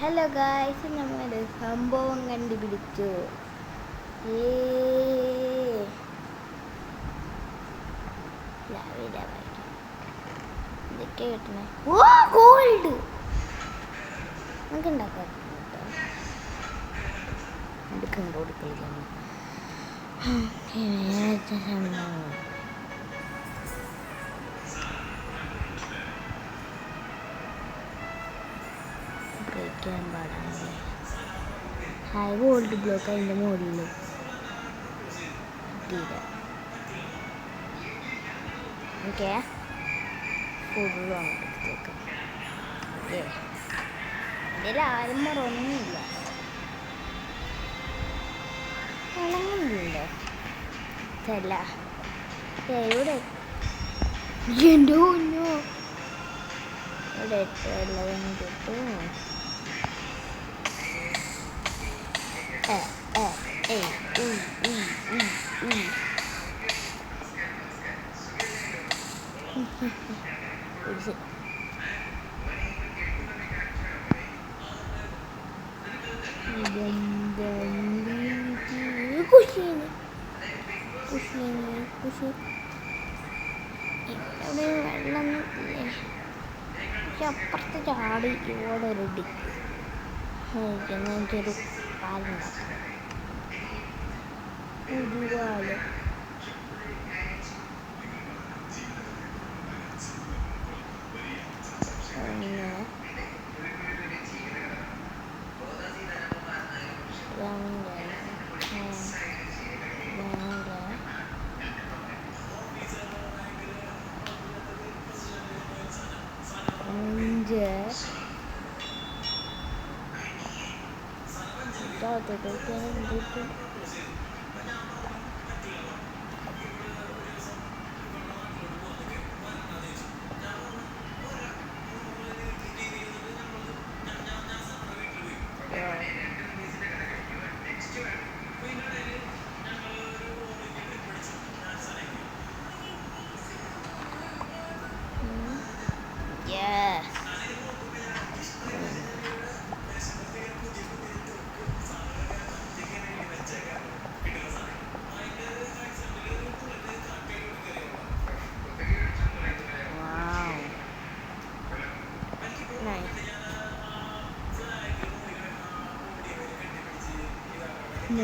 Hello guys, നമ്മൾ സംഭവം കണ്ടുപിടിച്ചു. ഇതൊക്കെ കിട്ടണേ. ഓ ഗോൾഡ് നമുക്ക് ഉണ്ടാക്കാം. ബ്രേക്കാൻ പാടാണ്. ഹൈ ഗോൾഡ് ബ്ലോക്ക് അതിൻ്റെ മുകളിൽ കിട്ടിയില്ല. ഓക്കെ, ഫുള്ളും അങ്ങോട്ട് എടുത്തേക്കാം. ഓക്കെ, ഇതിൽ ആൽമറൊന്നുമില്ല, ഉണങ്ങുന്നില്ലല്ലോ. ഇതല്ല എവിടെ എൻ്റെ കുഞ്ഞോ ഇവിടെ എല്ലാം കിട്ടും. ഇവിടെ വെള്ളം ഇല്ലേ? പക്ഷെ അപ്പുറത്ത് ചാടി ഇവിടെ ഒരു എനിക്കൊരു പാലുണ്ടാക്കാം. ഒരുപാട്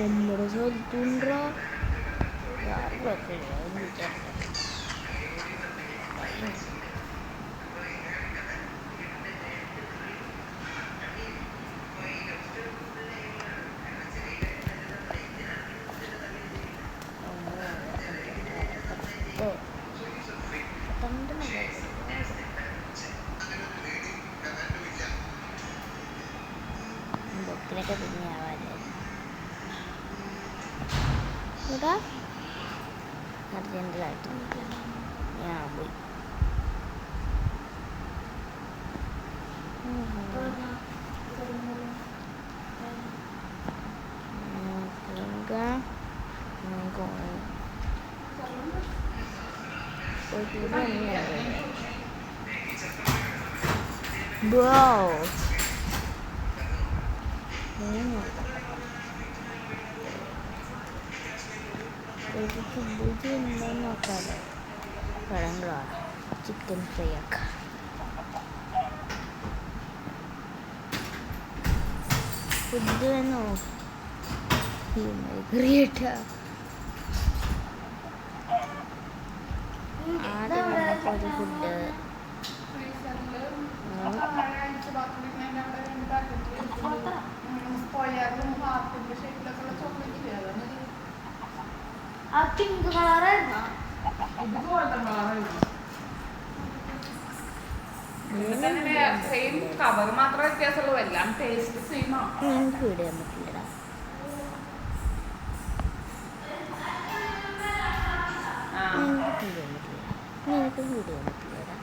നമ്മുടെ സ്ഥലത്തുണ്ടോ ബൊക്കിനൊക്കെ പിന്നെ ആവാല്ലേ. ഇവിടെ അർജൻറ്റിലായിട്ടൊന്നുമില്ല, ഞാൻ പോയി. നോക്കാതെ പഴങ്ങളോ ചിക്കൻ ഫ്രൈ ആക്കാം. ഫുഡ് വേണോ? കേട്ടാ ആദ്യം നമുക്കൊരു ഫുഡ് പിങ്ക് കളറായിരുന്നു, ഇത് ഗോൾഡൻ കളറായിരുന്നു. സെയിം കവർ മാത്രമേ വ്യത്യാസമുള്ളൂ, എല്ലാം ടേസ്റ്റ് സെയിം ആണ്. ഞങ്ങൾക്ക് വീട് തന്നിട്ടില്ലടാ. ഞങ്ങൾക്ക് വീട് തന്നിട്ടില്ലടാ.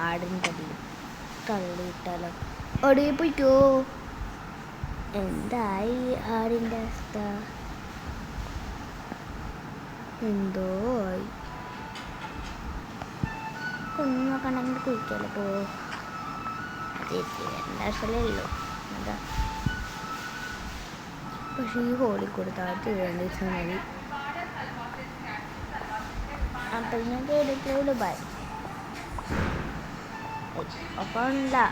ആടിൻ്റെ കള്ളി ഇട്ടാലോ? ഒടിയെ പോയിട്ടോ. എന്തായി ആടിൻ്റെ അവസ്ഥ? എന്തോ ആയി ഒന്നും നോക്കണ്ടെങ്കിൽ കുഴിക്കാലോ പോ ചേച്ചി വരേണ്ട ആവശ്യമല്ലേ ഉള്ളൂ അതാ പക്ഷേ ഈ ഹോളിൽ കൂടെ താഴ്ത്തി വേണ്ടി വെച്ചാൽ മതി അപ്പം ഞാൻ കേട്ടിട്ടുള്ളൂ ബൈ അപ്പം ഉണ്ടാ